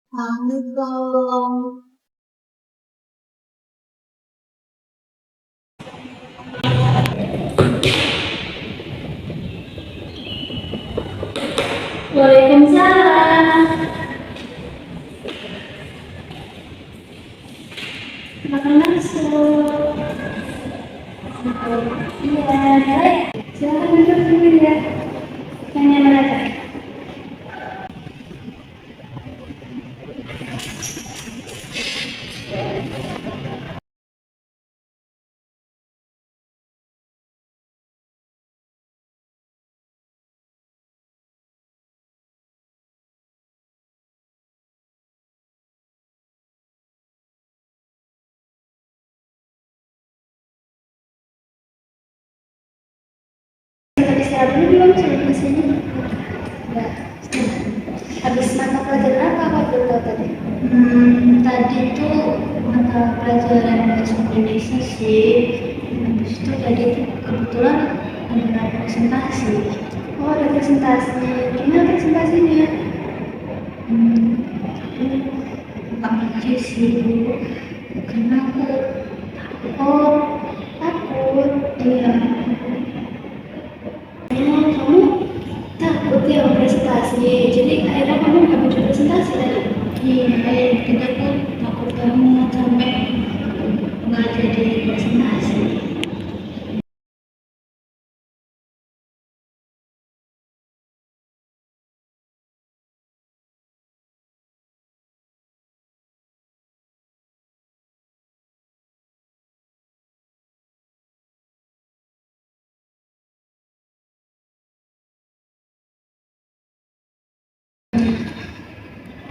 Assalamualaikum. Waalaikumsalam. Makan masuk. Iya, baik. Silakan duduk dulu ya. Yang nyaman aja. Habis rapi belum sudah di sini? Udah. Habis mata pelajaran apa dulu tadi? Tadi tuh mata pelajaran bahasa Indonesia sih. Habis itu tadi tuh kebetulan ada presentasi. Oh, ada presentasi. Gimana presentasinya? Gampang aja sih, karena aku takut. Iya. Kamu takut ya presentasi, jadi akhirnya kamu nggak bisa presentasi tadi. Iya, kita tuh takut kamu sampai nggak jadi presentasi.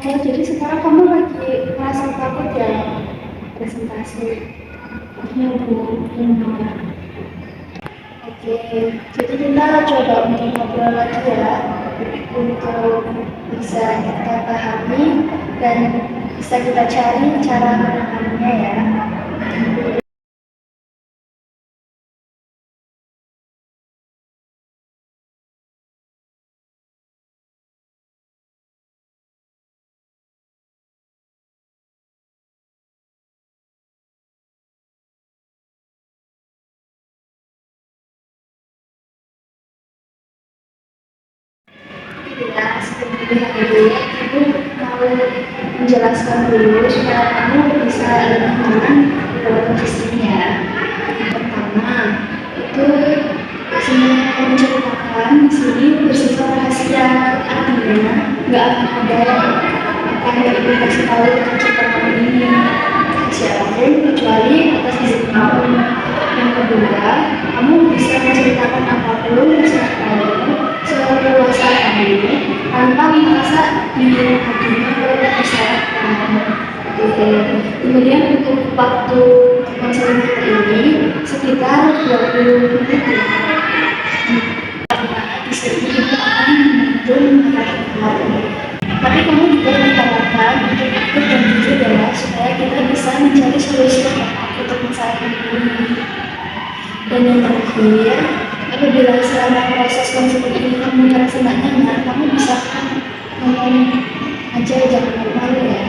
Oh, jadi sekarang kamu lagi merasa takut ya presentasi? Iya bu, benar. Oke, jadi kita coba untuk ngobrol lagi ya, untuk bisa kita pahami dan bisa kita cari cara menanganinya ya. Ya, sebelumnya dulu, Ibu mau menjelaskan dulu supaya kamu bisa lebih nyaman dalam posisinya. Yang pertama, itu semua yang kamu ceritakan di sini bersifat rahasia, artinya nggak akan ada yang akan Ibu kasih tahu tentang cerita kamu ini siapapun kecuali atas izin kamu. Yang kedua, kamu bisa menceritakan apapun terserah kamu seleluasa kamu tanpa merasa dihakimi oleh masyarakat. Oke. Kemudian untuk waktu konseling kita ini sekitar 20 menit ya. Di sini kita akan membantu menghadapi. Tapi kamu juga diharapkan untuk ikut dan jujur ya, supaya kita bisa mencari solusi yang tepat untuk masalah ini. Dan yang terakhir, apabila selama proses konseling ini kamu merasa nggak nyaman, kamu bisa ngomong aja, jangan malu ya.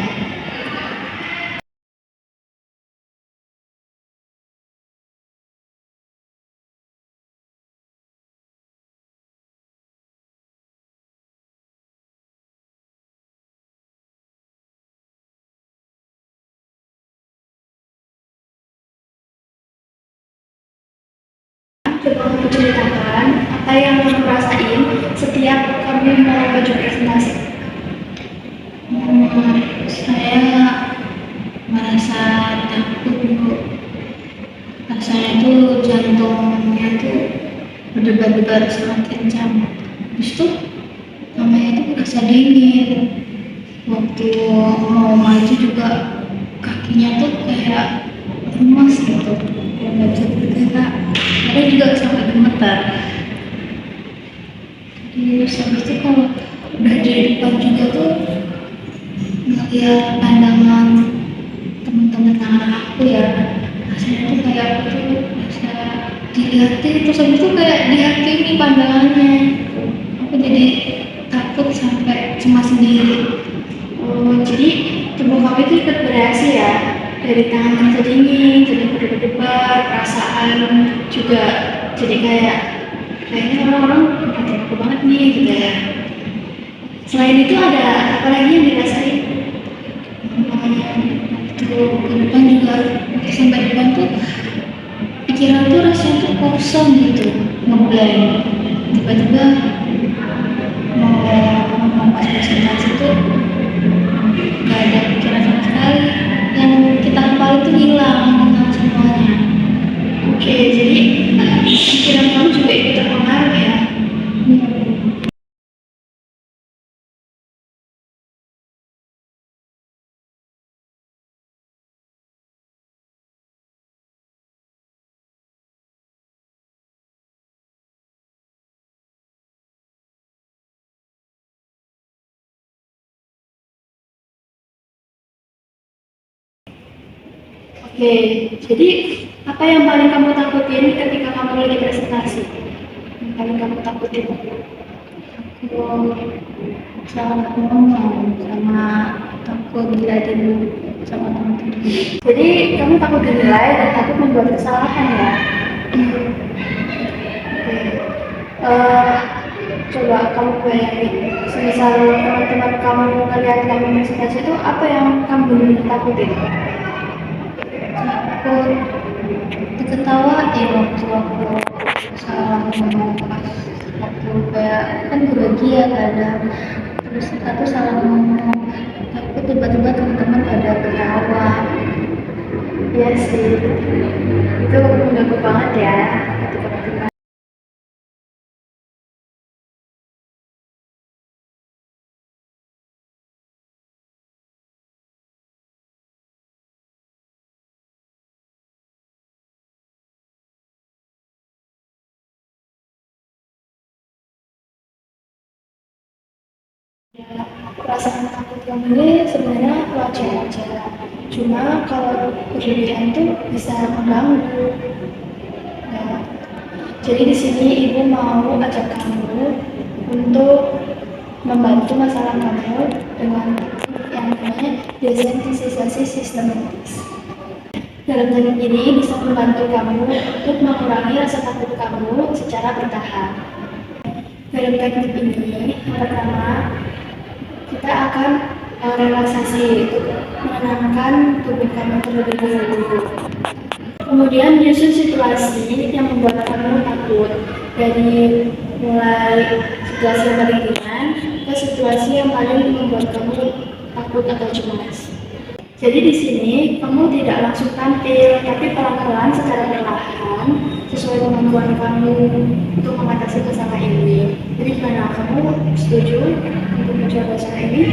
Coba kamu ceritakan apa yang kamu rasain setiap kamu mau baju presentasi. Saya merasa takut bu, rasanya tuh jantungnya tuh berdebar-debar sangat kencang. Terus tuh namanya tuh berasa dingin. Waktu mau maju juga kakinya tuh kayak lemas gitu, kayak nggak bisa bergerak. Ada juga sampai gemetar. Terus habis itu kalau udah di depan juga tuh ngeliat pandangan teman-teman anak aku ya, rasanya tuh kayak aku tuh bisa dilihatin, terus habis itu kayak dihakimi pandangannya. Aku jadi takut sampai cemas sendiri. Oh, jadi tubuh kamu itu ikut bereaksi ya? Dari tangan terasa dingin, jadi berdebar-debar, perasaan juga jadi kayaknya orang-orang perhatiin aku banget nih gitu ya. Selain itu ada apa lagi yang dirasain? Waktu ke depan juga sampai depan tuh pikiran tuh rasanya tuh kosong gitu, ngeblank. Tiba-tiba mau ngomong pas presentasi tuh nggak ada pikiran sama sekali. Yang kita hafal itu hilang semuanya. Oke, jadi pikiran kamu juga ikut terpengaruh ya? Oke, jadi apa yang paling kamu takutin ketika kamu lagi presentasi? Yang paling kamu takutin? Aku salah ngomong sama takut dilihatin sama teman-teman. Jadi kamu takut dinilai dan takut membuat kesalahan ya? Oke. Eh, Coba kamu bayangin, semisal teman-teman kamu melihat kamu presentasi itu apa yang kamu benar-benar takutin? Takut diketawain waktu aku salah ngomong pas waktu kayak kan grogi ya kadang, terus kita tuh salah ngomong, takut tiba-tiba teman-teman pada ketawa. Iya sih, itu mengganggu banget ya ketika presentasi. Ya, perasaan takut kamu ini sebenarnya wajar-wajar. Cuma kalau berlebihan tuh bisa mengganggu. Nah, jadi di sini ibu mau ajak kamu untuk membantu masalah kamu dengan teknik yang namanya desensitisasi sistematis. Dalam teknik ini bisa membantu kamu untuk mengurangi rasa takut kamu secara bertahap. Dalam teknik ini, yang pertama, kita akan relaksasi untuk menenangkan tubuh kamu terlebih dahulu. Kemudian menyusun situasi yang membuat kamu takut, dari mulai situasi yang paling ringan ke situasi yang paling membuat kamu takut atau cemas. Jadi di sini kamu tidak langsung tampil, tapi pelan-pelan secara perlahan sesuai kemampuan kamu untuk mengatasi masalah ini. Jadi gimana, kamu setuju untuk mencoba cara ini?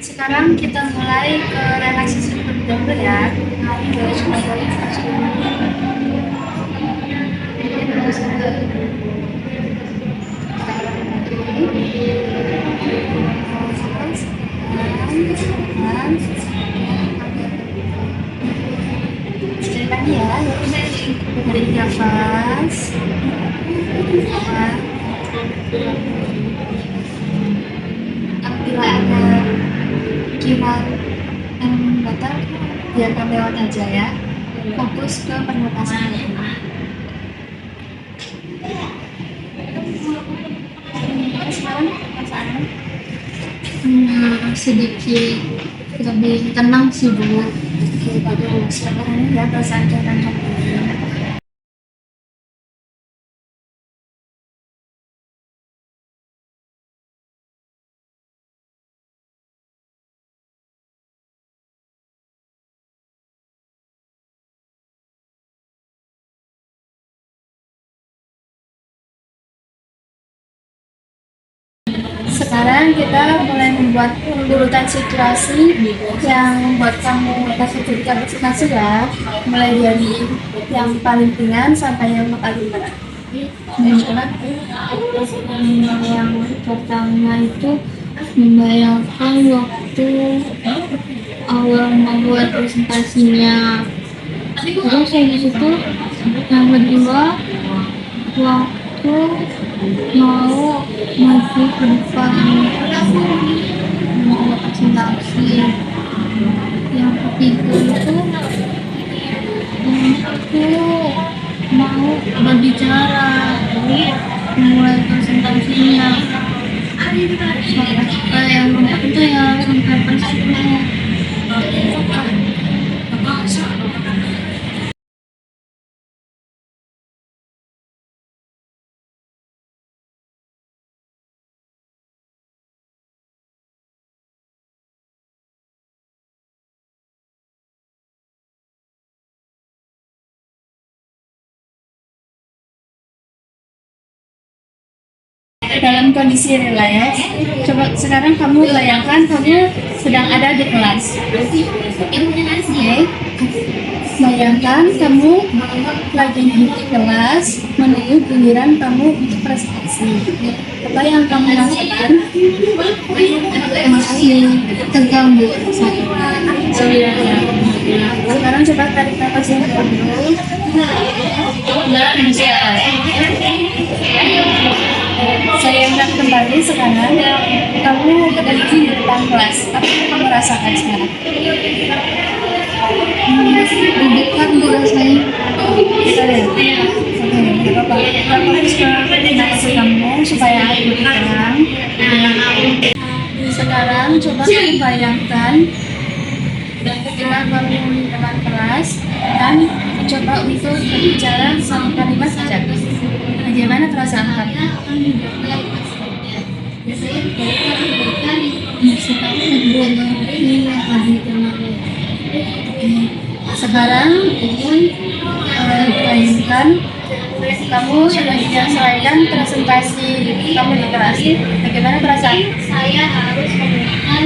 Sekarang kita mulai ke relaksasi terlebih dahulu ya. Terus relaksasi dulu. Sekali lagi ya, tarik nafas. Apabila ada pikiran yang datang, biarkan lewat aja ya. Fokus ke pernapasan. Sekarang perasaannya Sedikit lebih tenang sih Bu. oke, bagus. Sekarang ya perasaan kanan kamu. Sekarang kita mulai yang membuat urutan situasi yang membuat kamu takut ketika presentasi ya, mulai dari yang paling ringan sampai yang paling berat. Yang pertama itu membayangkan waktu awal membuat presentasinya. Terus habis itu yang kedua waktu mau maju ke depan mau presentasi. Yang ketiga itu aku mau berbicara mulai presentasinya. Sampai yang keempat itu ya sampai presentasinya. Dalam kondisi relax, coba sekarang kamu bayangkan kamu sedang ada di kelas. Oke, bayangkan kamu lagi di kelas menunggu giliran kamu untuk presentasi. Apa yang kamu rasakan? Masih terganggu. Sekarang coba tarik nafas yang dulu. Saya ingat kembali sekarang kamu berdiri di depan kelas. Apa yang kamu rasakan sekarang? Deg-degan rasanya. Kita lihat. Oke, tidak apa-apa. Kita fokus ke nafas kamu supaya aku tenang. Sekarang coba kamu bayangkan ketika kamu di depan kelas dan coba untuk berbicara sama kalimat saja. Bagaimana perasaan kamu? Masih takut belum lagi kemarin. Sekarang bayangkan kamu sudah menyelesaikan presentasi kamu di kelas. Bagaimana perasaan? Saya harus memberikan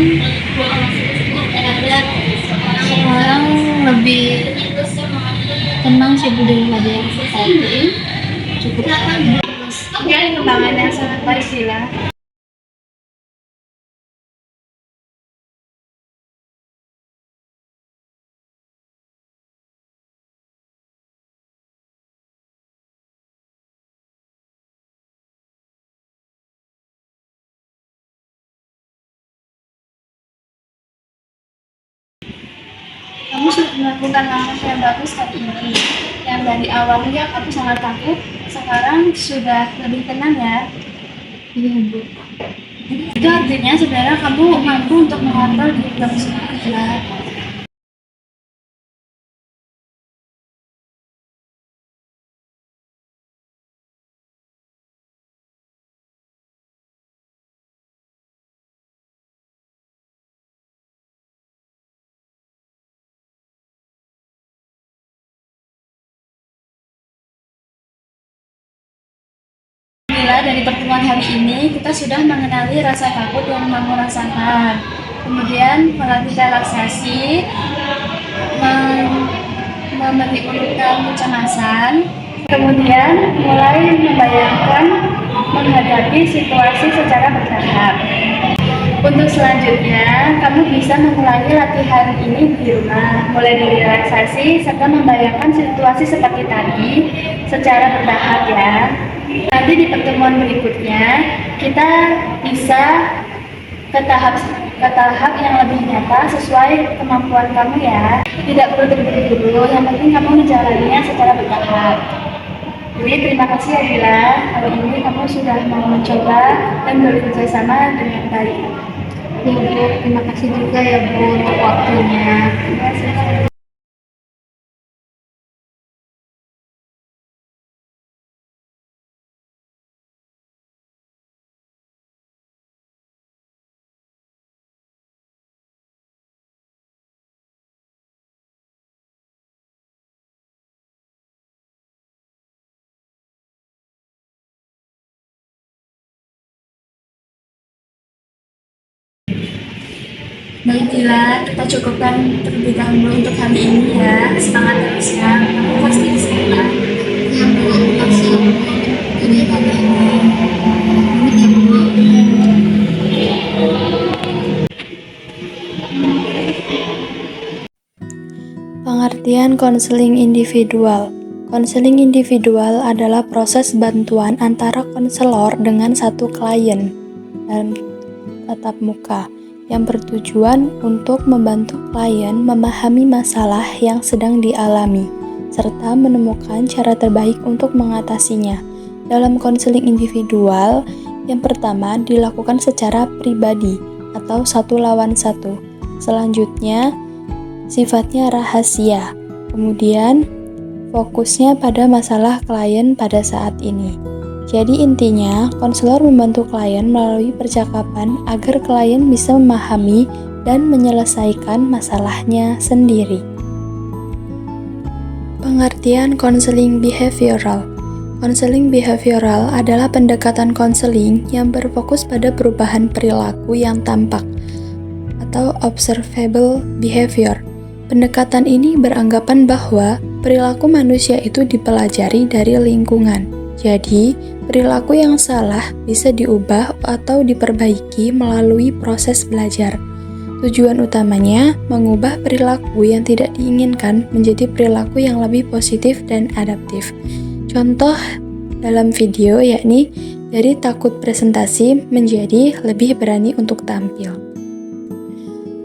sekarang lebih tenang sih daripada yang tadi. Cukup Kembangan yang sangat baik Sila. Kamu sudah melakukan langkah yang bagus hari ini. Yang dari awalnya kamu sangat takut, sekarang sudah lebih tenang ya. iya Bu. Itu artinya sebenarnya kamu mampu untuk mengontrol diri kamu sendiri ya. Alhamdulillah dari pertemuan hari ini kita sudah mengenali rasa takut yang kamu rasakan. Kemudian melatih relaksasi, memberi urutan kecemasan, kemudian mulai membayangkan menghadapi situasi secara bertahap. Untuk selanjutnya, kamu bisa mengulangi latihan ini di rumah, mulai dari relaksasi serta membayangkan situasi seperti tadi secara bertahap ya. Nanti di pertemuan berikutnya, kita bisa ke tahap yang lebih nyata sesuai kemampuan kamu ya. Tidak perlu terburu-buru, yang penting kamu menjalaninya secara bertahap. Jadi terima kasih ya Gila, hari ini kamu sudah mau mencoba dan bekerja sama dengan baik. Ya Bu, terima kasih juga ya Bu untuk waktunya. Terima kasih. Baiklah, kita cukupkan terlebih dahulu untuk kali ini ya. Semangat terus ya, kamu pasti bisa ya. Ya Bu, makasih ya Bu untuk ide kali ini. Pamit ya Bu. Pengertian konseling individual. Konseling individual adalah proses bantuan antara konselor dengan satu klien dan tatap muka yang bertujuan untuk membantu klien memahami masalah yang sedang dialami serta menemukan cara terbaik untuk mengatasinya. Dalam konseling individual, yang pertama dilakukan secara pribadi atau satu lawan satu. Selanjutnya, sifatnya rahasia. Kemudian, fokusnya pada masalah klien pada saat ini. Jadi intinya, konselor membantu klien melalui percakapan agar klien bisa memahami dan menyelesaikan masalahnya sendiri. Pengertian konseling behavioral. Konseling behavioral adalah pendekatan konseling yang berfokus pada perubahan perilaku yang tampak atau observable behavior. Pendekatan ini beranggapan bahwa perilaku manusia itu dipelajari dari lingkungan. Jadi, perilaku yang salah bisa diubah atau diperbaiki melalui proses belajar. Tujuan utamanya mengubah perilaku yang tidak diinginkan menjadi perilaku yang lebih positif dan adaptif. Contoh dalam video yakni dari takut presentasi menjadi lebih berani untuk tampil.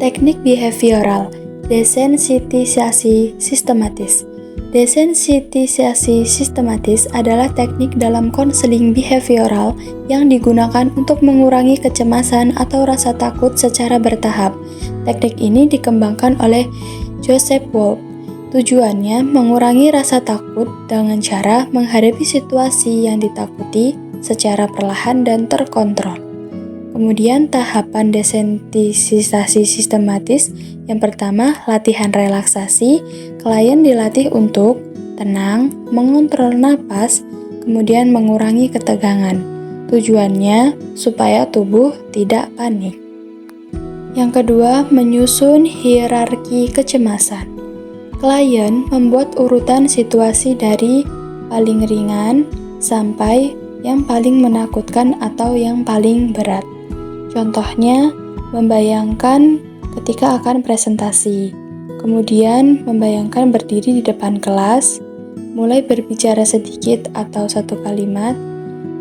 Teknik behavioral, desensitisasi sistematis. Desensitisasi sistematis adalah teknik dalam konseling behavioral yang digunakan untuk mengurangi kecemasan atau rasa takut secara bertahap. Teknik ini dikembangkan oleh Joseph Wolf. Tujuannya mengurangi rasa takut dengan cara menghadapi situasi yang ditakuti secara perlahan dan terkontrol. Kemudian tahapan desensitisasi sistematis. Yang pertama, latihan relaksasi. Klien dilatih untuk tenang, mengontrol napas, kemudian mengurangi ketegangan. Tujuannya supaya tubuh tidak panik. Yang kedua, menyusun hierarki kecemasan. Klien membuat urutan situasi dari paling ringan sampai yang paling menakutkan atau yang paling berat. Contohnya, membayangkan ketika akan presentasi, kemudian membayangkan berdiri di depan kelas, mulai berbicara sedikit atau satu kalimat,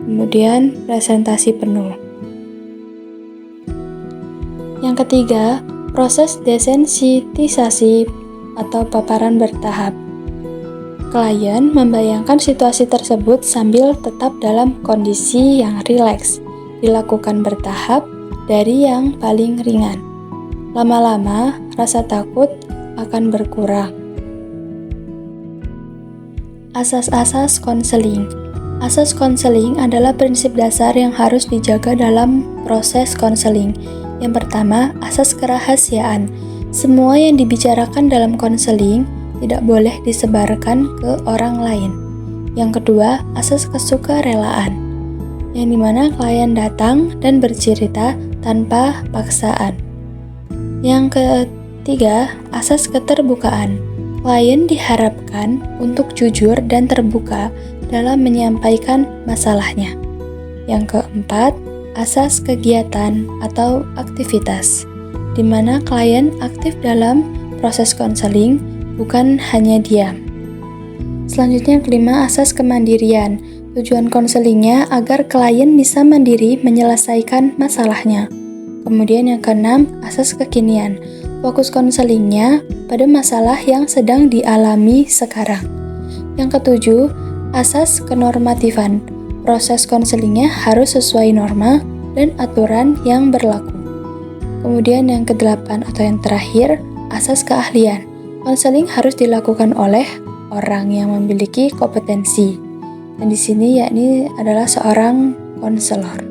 kemudian presentasi penuh. Yang ketiga, proses desensitisasi atau paparan bertahap. Klien membayangkan situasi tersebut sambil tetap dalam kondisi yang rileks, dilakukan bertahap dari yang paling ringan. Lama-lama, rasa takut akan berkurang. Asas-asas konseling. Asas konseling adalah prinsip dasar yang harus dijaga dalam proses konseling. Yang pertama, asas kerahasiaan. Semua yang dibicarakan dalam konseling tidak boleh disebarkan ke orang lain. Yang kedua, asas kesukarelaan, yang dimana klien datang dan bercerita tanpa paksaan. Yang ketiga, asas keterbukaan. Klien diharapkan untuk jujur dan terbuka dalam menyampaikan masalahnya. Yang keempat, asas kegiatan atau aktivitas, di mana klien aktif dalam proses konseling, bukan hanya diam. Selanjutnya, kelima, asas kemandirian. Tujuan konselingnya agar klien bisa mandiri menyelesaikan masalahnya. Kemudian yang keenam, asas kekinian. Fokus konselingnya pada masalah yang sedang dialami sekarang. Yang ketujuh, asas kenormatifan. Proses konselingnya harus sesuai norma dan aturan yang berlaku. Kemudian yang kedelapan atau yang terakhir, asas keahlian. Konseling harus dilakukan oleh orang yang memiliki kompetensi. Dan di sini yakni adalah seorang konselor.